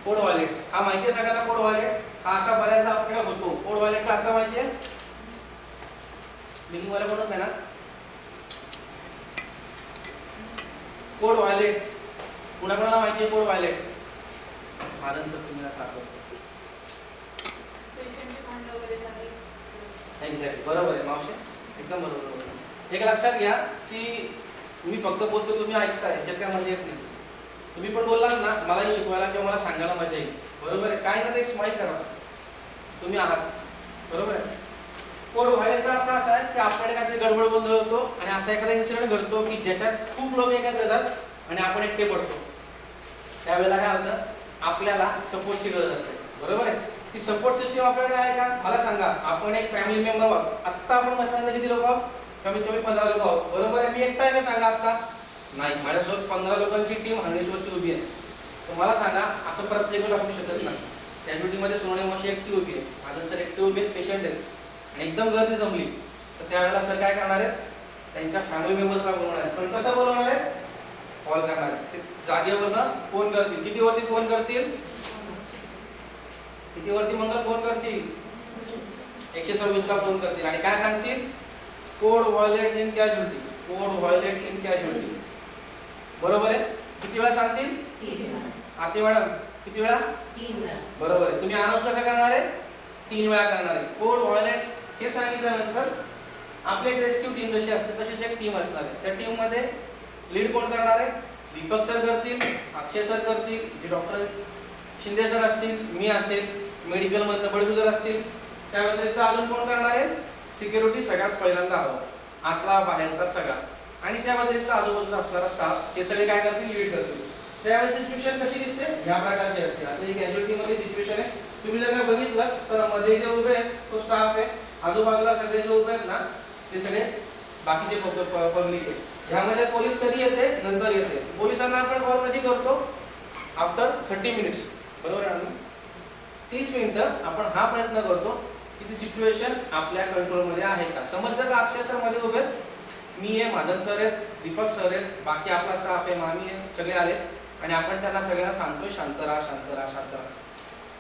Code wallet हा माहिती आहे सगळ्यांना. कोड वॉलेट हा असा बऱ्याचदा आपल्याला होतो. कोड वॉलेटचा अर्थ माहिती आहे? बिलिंग वाला कोण होता ना कोड वॉलेट. कुणाकुणाला माहिती आहे कोड वॉलेट? माझं तुम्ही सांगतो. एक्झॅक्टली बरोबर आहे मावशी, एकदम बरोबर. एक लक्षात घ्या की मी फक्त बोलतो तुम्ही ऐकता, ह्याच्यात काय मजा येत नाही. तुम्ही पण बोललात ना मलाही शिकवायला किंवा मला सांगायला मजा येईल. बरोबर आहे. काय ना ते स्माईल करा तुम्ही आहात. बरोबर आहे. कोड व्हायचा अर्थ असा आहे की आपल्याकडे काहीतरी गडबड गोंधळ होतो आणि असा एखादा इन्सिडेंट घडतो की ज्याच्यात खूप लोक एकत्र येतात आणि आपण एकटे पडतो. त्यावेळेला काय होतं, आपल्याला सपोर्टची गरज असते. बरोबर आहे. ती सपोर्ट सिस्टीम आपल्याकडे आहे का मला सांगा. आपण एक फॅमिली मेंबर आहोत. आत्ता आपण बसल्यानंतर किती लोक आहोत? कमीत कमी 15 लोक आहोत. बरोबर आहे. मी एकटा आहे का सांगा आत्ता? नाही, माझ्यासोबत 15 लोकांची टीम हंड्रेडवरची उभी आहे. तर मला सांगा असं प्रत्येक वेळेला होऊ शकत नाही. कॅज्युअलिटीमध्ये सोनवणे मावशी एकटी उभी आहे, आनंद सर एकटे उभी आहेत, पेशंट आहेत आणि एकदम गर्दी जमली तर त्यावेळेला सर काय करणार आहेत? त्यांच्या फॅमिली मेंबर्सला बोलवणार आहेत. पण कसं बोलवणार आहे? कॉल करणार आहेत. ते जागेवरनं फोन करतील. कितीवरती फोन करतील? कितीवरती मंगळ फोन करतील? 126 ला फोन करतील आणि काय सांगतील? Code violet in casualty. Code violet in casualty. बरोबर आहे. किती वेळा सांगतील? 3 वेळा. आरती मॅडम किती वेळा? 3 वेळा. बरोबर आहे. तुम्ही अनाउन्स कसं करणार आहे? 3 वेळा करणार आहे. कोड व्हायलेट हे सांगितल्यानंतर आपली एक रेस्क्यू टीम जशी असते तशीच एक टीम असणार आहे. त्या टीम मध्ये लीड कोण करणार आहे? दीपक सर करतील, अक्षय सर करतील, जे डॉक्टर शिंदे सर असतील, मी असेल, मेडिकल मधनं बडगुजर असतील. त्या व्यतिरिक्त अजून कोण करणार आहे? सिक्युरिटी सगळ्यात पहिल्यांदा हवं, आतला बाहेरचा सगळा. आणि त्या व्यतिरिक्त आजूबाजूचा असणारा स्टाफ हे सगळे काय करतील? लीड करतील. त्यावेळेस सिच्युएशन कशी दिसते? ह्या प्रकारची असते. आता ही कॅज्युअलिटी मध्ये सिच्युएशन आहे. तुम्ही जर का बघितलं तर मध्ये जे उभे आहेत तो स्टाफ आहे, आजूबाजूला सगळे जे उभे आहेत ना ते सगळे बाकीचे पब्लिक आहे. ह्यामध्ये पोलीस कधी येते? नंतर येते. पोलिसांना आपण कॉल कधी करतो? After 30 minutes. बरोबर आहे ना? 30 मिनिटं आपण हा प्रयत्न करतो की ती सिच्युएशन आपल्या कंट्रोलमध्ये आहे का. समज जर अक्षय सर मध्ये उभे, मी आहे, माधन सर आहेत, दीपक सर आहेत, बाकी आपला स्टाफ आहे, मामी आहे, सगळे आले आणि आपण त्यांना सगळ्यांना सांगतोय शांत राहा, शांत राहा, शांत राहा.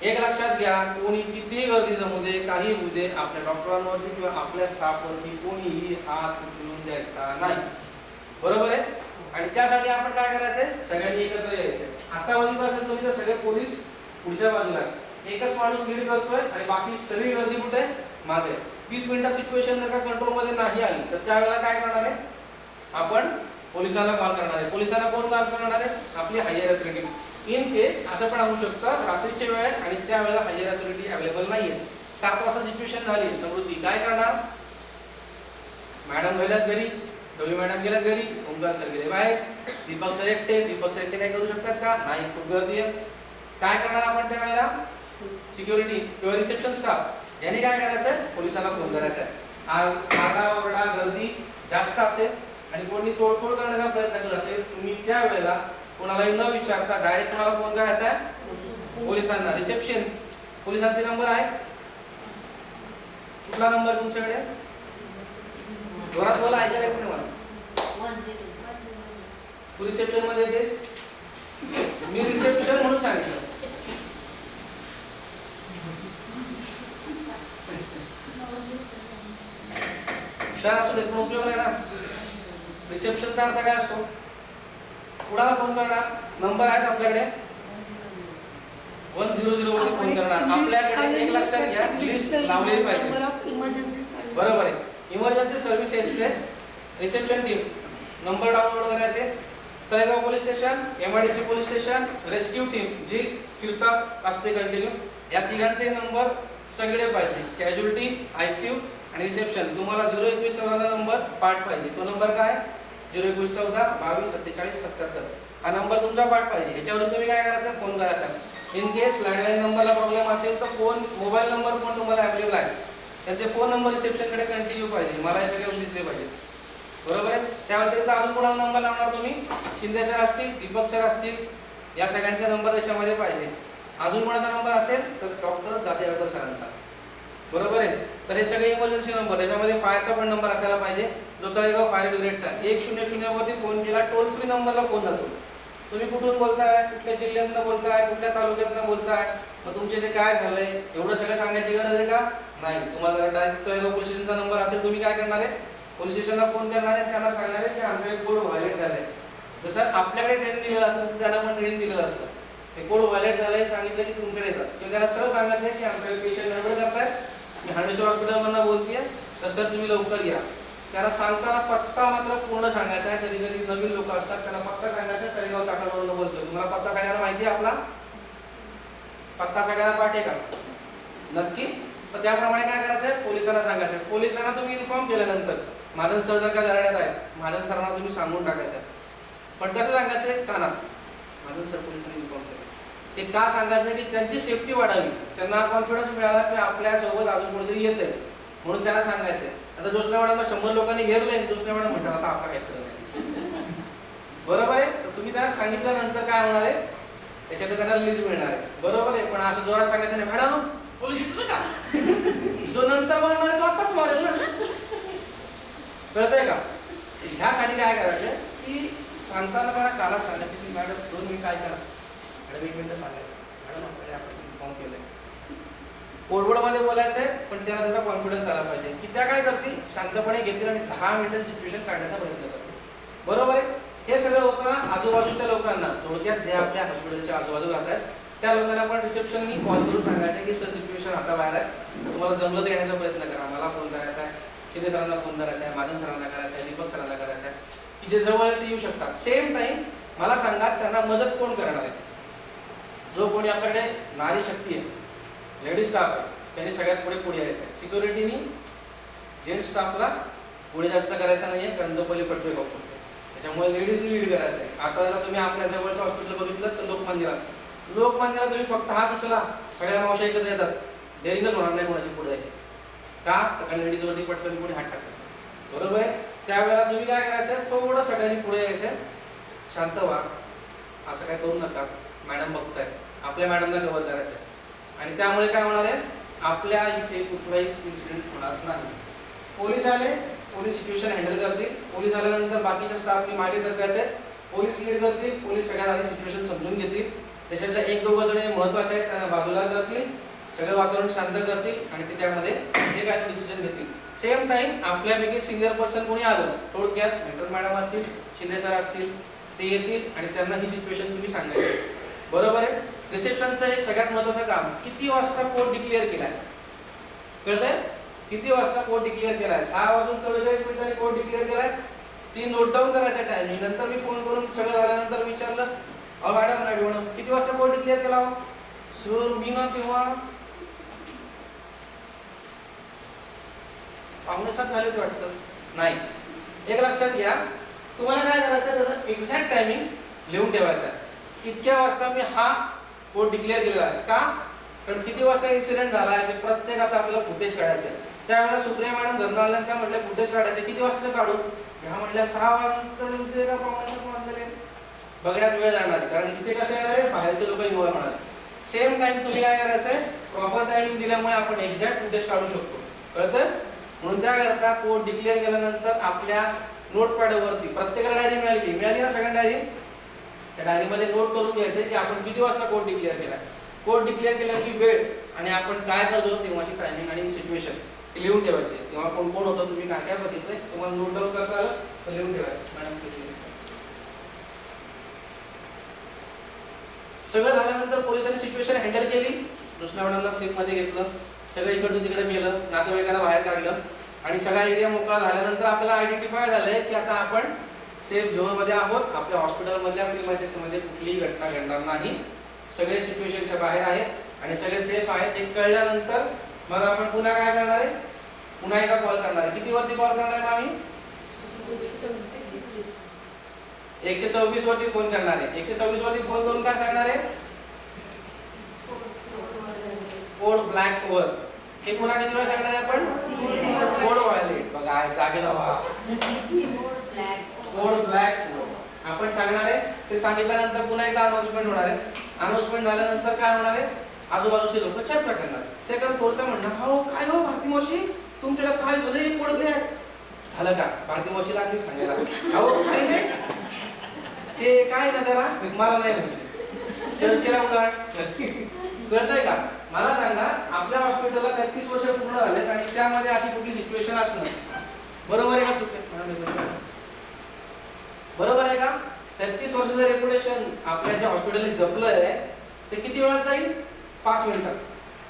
एक लक्षात घ्या, कोणी कितीही गर्दी जमू दे, काही होऊ दे, आपल्या डॉक्टरांवरती किंवा आपल्या स्टाफवरती कोणीही हात उचलून द्यायचा नाही. बरोबर आहे. आणि त्यासाठी आपण काय करायचंय? सगळ्यांनी एकत्र यायचंय. आता बघितलं असेल तुम्ही तर सगळे पोलीस पुढच्या बाजूला आहेत. एकच माणूस लीड करतोय आणि बाकी सगळी गर्दी कुठे? मागे. 20 मिनिटात सिच्युएशन जर का कंट्रोल मध्ये नाही आली तर त्यावेळेला काय करणार आहे? आपण पोलिसांना कॉल करणार आहे. पोलिसांना कोण कॉल करणार आहे? आपली हायर अथॉरिटी. इन केस असं पण होऊ शकतं रात्रीच्या वेळेत आणि त्यावेळेला हायर अथॉरिटी अवेलेबल नाहीये. 7 वाजता सिच्युएशन झाली, समृद्धी काय करणार? मॅडम गेल्यात घरी, रवी मॅडम गेल्यात घरी, ओंकार सर गेले बाहेर, दीपक सर एकटे. दीपक सर एकटे काय करू शकतात का? नाही, खूप गर्दी आहे. काय करणार आपण त्यावेळेला? सिक्युरिटी किंवा रिसेप्शन स्टाफ यांनी काय करायचं? पोलिसांना फोन करायचा आहे. आरडा-ओरडा गर्दी जास्त असेल आणि कोणी तोडफोड करण्याचा प्रयत्न करत असेल, तुम्ही त्यावेळेला कोणालाही न विचारता डायरेक्ट कोणाला फोन करायचा आहे? पोलिसांना. रिसेप्शन पोलिसांचे नंबर आहे. कुठला नंबर तुमच्याकडे? जोरात बोला, ऐकायला येत नाही मला. रिसेप्शन मध्ये येतेस? मी रिसेप्शन म्हणून सांगितलं. हुशार असू देत पण उपयोग नाही ना. रिसेप्शनचा अर्थ काय असतो? कुणाला फोन करणार? नंबर आहेत आपल्याकडे, 100 वरती फोन करणार. आपल्याकडे एक लक्षात घ्या, लिस्ट लावलेली पाहिजे. बरोबर आहे. इमर्जन्सी सर्व्हिसेसचे रिसेप्शन टीम नंबर डाउनलोड करायचे. Talegaon police station, MIDC police station, rescue team जी फिरतात असते कंटिन्यू, या तिघांचे नंबर सगळे पाहिजे. कॅज्युअलिटी, ICU आणि रिसेप्शन. तुम्हाला 02114 नंबर पाठ पाहिजे. तो नंबर काय? 02114 22 47 77. हा नंबर तुमचा पाठ पाहिजे. याच्यावरून तुम्ही काय करायचं? फोन करायचा. इन केस लँडलाईन नंबरला प्रॉब्लेम असेल तर फोन मोबाईल नंबर पण तुम्हाला अवेलेबल आहे, त्यांचे फोन नंबर रिसेप्शनकडे कंटिन्यू पाहिजे. मला हे सगळे दिसले पाहिजे. बरोबर आहे. त्या व्यतिरिक्त अजून कोणाला नंबर लावणार तुम्ही? शिंदे सर असतील, दीपक सर असतील, या सगळ्यांचे नंबर त्याच्यामध्ये पाहिजे. अजून कोणाचा नंबर असेल तर डॉक्टर जातेवाकर सरांचा. बरोबर आहे. तर हे सगळे इमर्जन्सी नंबर, याच्यामध्ये फायरचा पण नंबर असायला पाहिजे, जो तळेगाव फायर ब्रिगेडचा. 100 वरती फोन केला, टोल फ्री नंबरला फोन जातो. तुम्ही कुठून बोलताय, कुठल्या जिल्ह्यातनं बोलताय, कुठल्या तालुक्यातनं बोलताय, मग तुमचे ते काय झालंय एवढं सगळं सांगायची गरज आहे का? नाही. तुम्हाला जर डायरेक्ट पोलीस स्टेशनचा नंबर असेल, तुम्ही काय करणार आहे, पोलीस स्टेशनला फोन करणार आहे, त्यांना सांगणार आहे की आमच्याकडे कोड व्हायलेट झालंय. जसं आपल्याकडे ट्रेनिंग दिलेलं असतं तसं त्यांना पण ट्रेनिंग दिलेलं असतं. ते कोड व्हायलेट झालंय सांगितलं की तुमच्याकडे येतात किंवा त्याला सरळ सांगायचं आहे की आमच्याकडे पेशंट गडबड करताय, मी हांडेश्वर हॉस्पिटलमधून बोलतेय, तर सर तुम्ही लवकर या. त्याला सांगताना पत्ता मात्र पूर्ण सांगायचा आहे. कधी कधी नवीन लोक असतात, त्यांना पत्ता सांगायचा, तळेगाव चाकणवरून बोलतोय, तुम्हाला पत्ता सांगायला माहिती आहे आपला? पत्ता सगळ्यांना पाठ आहे का? नक्की. तर त्याप्रमाणे काय करायचं, पोलिसांना सांगायचं. पोलिसांना तुम्ही इन्फॉर्म केल्यानंतर महाजन सर जर का घराण्यात आहे, महाजन सरांना तुम्ही सांगून टाकायचं. पण कसं सांगायचं, कानात महाजन सर पोलिसांनी इन्फॉर्म केलं. ते का सांगायचं की त्यांची सेफ्टी वाढावी, त्यांना कॉन्फिडन्स मिळाला की आपल्या सोबत अजून कोणीतरी येतंय, म्हणून त्यांना सांगायचंय. आता जोशना मॅडमला 100 लोकांनी घेरलंय, जोशना मॅडम म्हणतात आता आपला काय खरं नाही. बरोबर आहे. तर तुम्ही त्यांना सांगितल्यानंतर काय होणार आहे, त्याच्यात त्यांना रिलीज मिळणार आहे. बरोबर आहे. पण असं जोरात सांगायचं नाही, मॅडम पोलीस का, जो नंतर मारणार आहे तो आताच मारेल ना. कळतंय का? ह्यासाठी काय करायचं की सांगताना त्यांना काला सांगायचं की मॅडम 2 मिनिट काय करा, मॅडम 1 मिनिट सांगायचं, मॅडम आपल्याला आपण इन्फॉर्म केलंय. कोडवर्डमध्ये बोलायचं आहे, पण त्याला त्याचा कॉन्फिडन्स आला पाहिजे की त्या काय करतील, शांतपणे घेतील आणि 10 मिनिटं सिच्युएशन काढण्याचा प्रयत्न करतील. बरोबर आहे. हे सगळं होताना आजूबाजूच्या लोकांना, थोडक्यात जे आपल्या हॉस्पिटलच्या आजूबाजू राहतात त्या लोकांना आपण रिसेप्शननी कॉल करून सांगायचं की सर सिच्युएशन आता बाहेर आहे, तुम्हाला जमलं तर येण्याचा प्रयत्न करा. मला फोन करायचा आहे, शिंदे सरांना फोन करायचा आहे, महाजन सरांना करायचा आहे, दीपक सरांना करायचा आहे, की जे जवळ ते येऊ शकतात. सेम टाइम मला सांगा त्यांना मदत कोण करणार आहे. जो कोणी आपल्याकडे नारी शक्ती आहे, लेडी स्टाफ आहे, त्यांनी सगळ्यात पुढे यायचं आहे. सिक्युरिटीनी जेंट स्टाफला पुढे जास्त करायचं नाहीये, कारण तो पहिले फटवे खाऊ शकतो. त्याच्यामुळे लेडीजनी लीड करायचं आहे. आता जर तुम्ही आपल्या जवळचं हॉस्पिटल बघितलं तर लोकमान्याला तुम्ही फक्त हात उचला, सगळ्या मावशा एकत्र येतात, डेअरिंगच होणार नाही कोणाची पुढे जायची. का? कारण लेडीजवरती पटकन पुढे हात टाकतात. बरोबर आहे. त्यावेळेला तुम्ही काय करायचं, थोडं सगळ्यांनी पुढे यायचं, शांत व्हा, असं काय करू नका, मॅडम बघताय, आपल्या मॅडमला कव्हर करायचं. आणि त्यामुळे काय होणार आहे, आपल्या इथे कुठलाही इन्सिडेंट होणार नाही. पोलीस आले, पोलीस सिच्युएशन हँडल करतील. पोलीस आल्यानंतर बाकीच्या स्टाफनी मागे सरकायचे, पोलीस लीड करतील. पोलीस सगळ्यात आधी सिच्युएशन समजून घेतील. त्याच्यातल्या 1-2 जण महत्त्वाचे आहेत, त्यांना बाजूला करतील, सगळं वातावरण शांत करतील आणि ते त्यामध्ये जे काय डिसिजन घेतील. सेम टाइम आपल्यापैकी सिनियर पर्सन कोणी आलं, थोडक्यात मेंटर मॅडम असतील, शिंदे सर असतील, ते येतील आणि त्यांना ही सिच्युएशन तुम्ही सांगायची. बरोबर आहे. रिसेप्शनचं एक सगळ्यात महत्त्वाचं काम, किती वाजता कोड डिक्लेअर केलाय, कळतंय? किती वाजता कोड डिक्लेअर केलाय? 6:44 कोड डिक्लेअर केलाय. ती नोट डाऊन करायचा टायमिंग. नंतर मी फोन करून सगळं झाल्यानंतर विचारलं, अहो मॅडम किती वाजता कोड डिक्लेअर केला? सर मी ना तेव्हा 6:45 झाले ते वाटतं. नाही, एक लक्षात घ्या, तुम्हाला काय करायचं, त्याचं एक्झॅक्ट टायमिंग लिहून ठेवायचा. इतक्या वाजता मी हा कोड डिक्लेअर केलेला आहे. का? कारण किती वाजता इन्सिडेंट झाला आहे ते प्रत्येकाचं आपल्याला फुटेज काढायचं आहे. त्यावेळेला सुप्रिया मॅडम घरला आल्या, त्या म्हटल्या फुटेज काढायचे, किती वाजता काढू? ह्या म्हटल्या 6 वाजता. बघण्यात वेळ जाणार आहे, कारण इथे कसं येणार आहे, बाहेरचे लोक इन्व्हॉल्व होणार. सेम टाइम तुम्ही काय करायचं आहे, प्रॉपर टायमिंग दिल्यामुळे आपण एक्झॅक्ट फुटेज काढू शकतो. कळतं? म्हणून त्याकरता कोड डिक्लेअर केल्यानंतर आपल्या नोटपॅडवरती प्रत्येकाला डायरी मिळाली ना, सगळ्यांना डायरी. त्या डायरीमध्ये नोट करून घ्यायचं की आपण किती वाजता कोड डिक्लेअर केला, कोड डिक्लेअर केल्याची वेळ आणि आपण काय करतो तेव्हाची टायमिंग आणि सिच्युएशन लिहून ठेवायचे. तेव्हा कोण कोण होतं, तुम्ही काय काय बघितलंय, तुम्हाला नोट डाऊन करता आलं तर लिहून ठेवायचं. मॅडम सगळं झाल्यानंतर पोलिसांनी सिच्युएशन हँडल केली. कृष्णा मॅडमला सेफमध्ये घेतलं, सगळं इकडचं तिकडे केलं, नातेवाईकांना बाहेर काढलं आणि सगळा एरिया मोकळा झाल्यानंतर आपल्याला आयडेंटिफाय झालंय की आता आपण सेफ झोनमध्ये आहोत. आपल्या हॉस्पिटलमधल्या प्रिमायसेसमध्ये कुठलीही घटना घडणार नाही, सगळे सिच्युएशनच्या बाहेर आहेत आणि सगळे सेफ आहेत हे कळल्यानंतर मग आपण पुन्हा काय करणार आहे, पुन्हा एकदा कॉल करणार आहे. किती वरती कॉल करणार आहे आम्ही? 126 वरती फोन करणार आहे. 126 वरती फोन करून काय सांगणार आहे, कोड ब्लॅक ओव्हर. हे पुन्हा किती वेळा सांगणार आहे आपण? Code violet. बघा जागेला व्हा, कोड ब्लॅक आपण सांगणार आहे. ते सांगितल्यानंतर पुन्हा एकदा अनाउन्समेंट होणार आहे. अनाउन्समेंट झाल्यानंतर काय होणार आहे, आजूबाजूचे लोक चर्चा करणार. सेकंड फ्लोअरचा म्हणणार, हो काय हो भारती मावशी, तुमच्याकडे काय झालं, कोड ब्लॅक झालं का? भारती मावशीला आधी सांगायला, हो काही नाही, ते काय ना जरा मला नाही माहिती, चर्चेला उदाहरण कळतंय का? मला सांगा, आपल्या हॉस्पिटलला 33 वर्ष पूर्ण झालेत आणि त्यामध्ये अशी कुठली सिच्युएशन असणं बरोबर आहे का? चुकीचं बरोबर आहे का? 33 वर्षाचं रेप्युटेशन आपल्या ज्या हॉस्पिटलने जपलंय ते किती वेळात जाईल? 5 मिनिटात.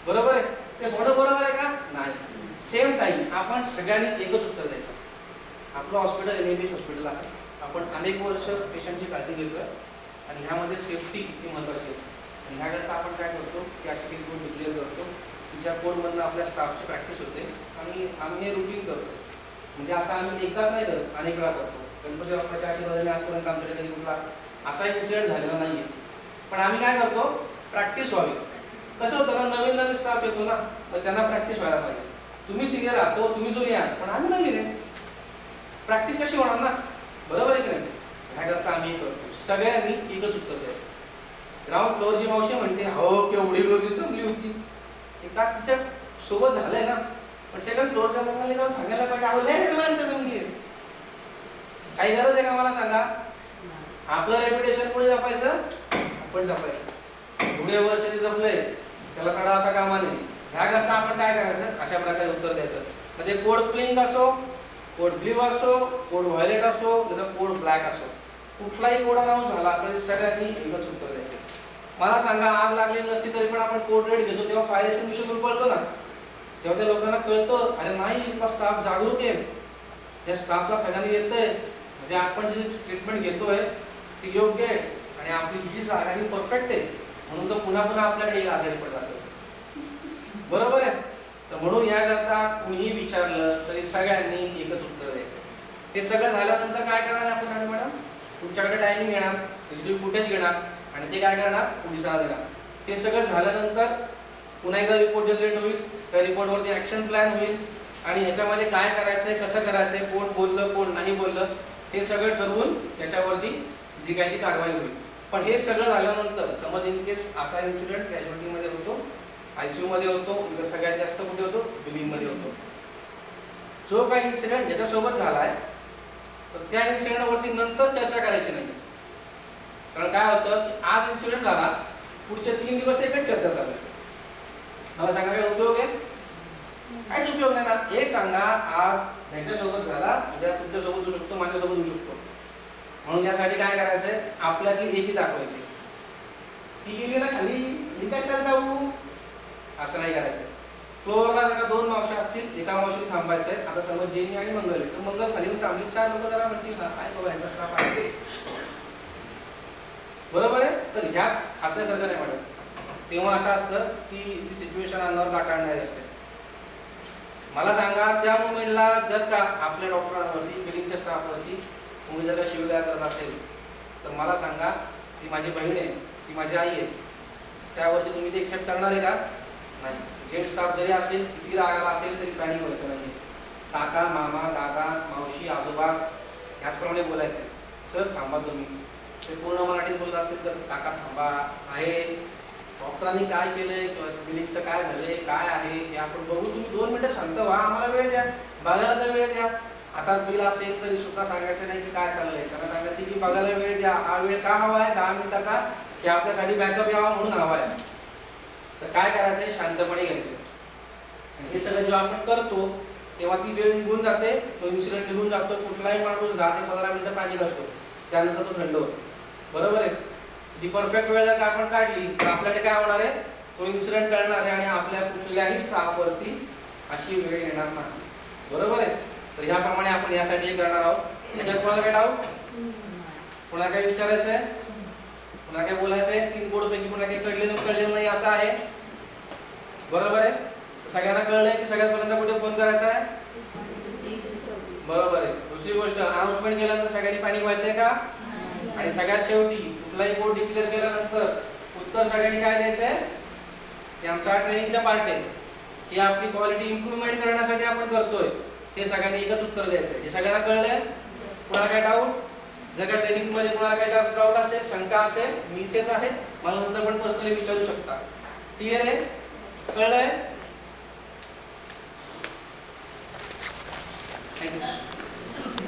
बरोबर आहे? ते होणं बरोबर आहे का? नाही. सेम टाइम आपण सगळ्यांनी एकच उत्तर द्यायचं. आपलं हॉस्पिटल एमबीबीएस हॉस्पिटल आहे. आपण अनेक वर्ष पेशंटची काळजी घेतोय आणि ह्यामध्ये सेफ्टी किती महत्त्वाची आहे. आणि ह्याकरता आपण काय करतो की अशी काही कोड डिक्लेअर करतो की ज्या कोडमधनं आपल्या स्टाफची प्रॅक्टिस होते आणि आम्ही हे रुटीन करतो. म्हणजे असं आम्ही एकदाच नाही करत, अनेक वेळा करतो. गणपती बाप्पाच्या आशीर्वादाने आजपर्यंत आमच्याकडे कधी कुठला असा इन्सिडेंट झालेला नाही आहे. पण आम्ही काय करतो, प्रॅक्टिस व्हावी. कसं होतं ना, नवीन नवीन स्टाफ येतो ना, तर त्यांना प्रॅक्टिस व्हायला पाहिजे. तुम्ही सिनियर आहात, तुम्ही जुनी आहात, पण आम्ही नवीन आहे. प्रॅक्टिस कशी होणार ना? बरोबर आहे की नाही? ह्याकरता आम्ही हे करतो. सगळ्यांनी एकच उत्तर द्यायचं. ग्राउंड फ्लोअरची मावशी म्हणते, हो केवढी गर्दी जमली होती. एका तिच्या सोबत झालंय ना, पण सेकंड फ्लोअरच्या लोकांनी जाऊन सांगायला पाहिजे, अहो लय जणांचं जमली आहे. काही गरज आहे का मला सांगा? आपलं रेप्युटेशन कोणी जपायचं? आपण जपायचं. पुढे वर्ष जे जपलंय त्याला तडा आता कामा नाही. ह्याकरता आपण काय करायचं? अशा प्रकारे उत्तर द्यायचं. म्हणजे कोड पिंक असो, कोड ब्ल्यू असो, कोड व्हायलेट असो, किंवा कोड ब्लॅक असो, कुठलाही कोड अनाऊन्स झाला तरी सगळ्यांनी एकच उत्तर द्यायचं. मला सांगा, आग लागली नसती तरी पण आपण कोड रेड घेतो तेव्हा फायर एक्सटिंग्विशर पळतो ना, तेव्हा त्या लोकांना कळतं, अरे नाही इथला स्टाफ जागरूक आहे, त्या स्टाफला सगळ्यांनी येतंय, म्हणजे आपण जी ट्रीटमेंट घेतोय ती योग्य आहे आणि आपली जी जागा ही परफेक्ट आहे, म्हणून तो पुन्हा पुन्हा आपल्याकडे आजारी पडतात. बरोबर आहे? तर म्हणून याकरता कुणीही विचारलं तरी सगळ्यांनी एकच उत्तर द्यायचं. हे सगळं झाल्यानंतर काय करणार आपण मॅडम? तुमच्याकडे टायमिंग येणार, सीसीटीव्ही फुटेज घेणार आणि ते काय करणार? पोलिसांना देणार. हे सगळं झाल्यानंतर पुन्हा एकदा रिपोर्ट जनरेट होईल, त्या रिपोर्टवरती ॲक्शन प्लॅन होईल आणि ह्याच्यामध्ये काय करायचंय, कसं करायचंय, कोण बोललं कोण नाही बोललं हे सगळं ठरवून त्याच्यावरती जी काही ती कारवाई होईल. पण हे सगळं झाल्यानंतर समज इन केस असा इन्सिडेंट कॅज्युअल्टीमध्ये होतो, ICU मध्ये होतो, सगळ्यात जास्त कुठे होतो? बिलिंगमध्ये होतो. जो काही इन्सिडेंट ज्याच्यासोबत झालाय तर त्या इन्सिडेंटवरती नंतर चर्चा करायची नाही. कारण काय होतं की आज इन्सिडेंट झाला, पुढचे 3 दिवस एकच चर्चा चालू आहे. मला सांगा काय उपयोग आहे? काहीच उपयोग नाही ना. एक सांगा, आज ह्याच्यासोबत झाला, उद्या तुमच्यासोबत होऊ शकतो, माझ्यासोबत होऊ शकतो. म्हणून यासाठी काय करायचंय? आपल्यातली एकी दाखवायची. ती गेली ना खाली, मी कशाला जाऊ? असं नाही करायचं. फ्लोअरला जर 2 मावशी असतील, एका मावशीने थांबायचंय. आता समज जेनी आणि मंगल आहे, तर मंगल खाली येऊन थांबली, 4 लोक जरा म्हणतील ना, काय बाबा यांचा स्टाफ आहे. बरोबर आहे? तर ह्या असल्यासारखं नाही मॅडम. तेव्हा असं असतं की ती सिच्युएशन अंगावर गाठाळणारी असते. मला सांगा, त्या मुमेंटला जर का आपल्या डॉक्टरांवरती, बिलिंगच्या स्टाफवरती तुम्ही जर का शिवीगाळ करत असेल, तर मला सांगा, ती माझी बहीण आहे, ती माझी आई आहे, त्यावरती तुम्ही ते एक्सेप्ट करणार आहे का? नाही. जेंट स्टाफ जरी असेल, किती रागाला असेल तरी पॅनिक व्हायचं नाही. काका, मामा, दादा, मावशी, आजोबा ह्याचप्रमाणे बोलायचं. सर थांबा तुम्ही. ते पूर्ण मराठीत बोलत असेल तर काका थांबा, आहे डॉक्टरांनी काय केलंय किंवा बिलिंगचं काय झालंय, काय आहे हे आपण बघू. तुम्ही 2 मिनिटं शांत व्हा, आम्हाला वेळ द्या, बघायला तर वेळ द्या. आता बिल असेल तरी सुद्धा सांगायचं नाही की काय चाललंय, त्यांना सांगायचं की बघायला वेळ द्या. हा वेळ का हवा आहे? 10 मिनिटाचा, की आपल्यासाठी बॅकअप यावा म्हणून हवा आहे. तर काय करायचंय? शांतपणे घ्यायचं. हे सगळं जेव्हा आपण करतो तेव्हा ती वेळ निघून जाते, तो इन्सिडेंट निघून जातो. कुठलाही माणूस 10 ते 15 मिनिटं पॅनिक असतो, त्यानंतर तो थंड होतो. बरोबर आहे? ती परफेक्ट वेळ जर का आपण काढली तर आपल्याकडे काय होणार आहे? तो इन्सिडेंट कळणार आहे आणि आपल्या कुठल्याही स्टाफवरती अशी वेळ येणार नाही. बरोबर आहे? तर ह्याप्रमाणे आपण यासाठी करणार आहोत. त्याच्यात कोणाला काय डाऊट? कोणाला काय विचारायचं आहे? कोणाला काय बोलायचं आहे? 3 कोडपैकी कोणाला काही कळलेलं नाही असं आहे? बरोबर आहे? सगळ्यांना कळलंय की सगळ्यात पहिल्यांदा कुठे फोन करायचा आहे? बरोबर आहे. दुसरी गोष्ट, अनाउन्समेंट केल्यानंतर सगळ्यांनी पॅनिक व्हायचंय का? आणि सगळ्यात शेवटी कुठलाही कोड डिक्लेअर केल्यानंतर उत्तर सगळ्यांनी काय द्यायचंय? की आमचा ट्रेनिंगचा पार्ट आहे, की आपली क्वालिटी इम्प्रूव्हमेंट करण्यासाठी आपण करतोय, हे सगळ्यांनी एकच उत्तर द्यायचंय. हे सगळ्यांना कळलंय? कुणाला काय डाऊट? जर का ट्रेनिंगमध्ये कुणाला काय डाऊट असेल, शंका असेल, मी इथेच आहे, मला नंतर पण पर्सनली विचारू शकता. क्लिअर आहे? कळलंय? थँक्यू.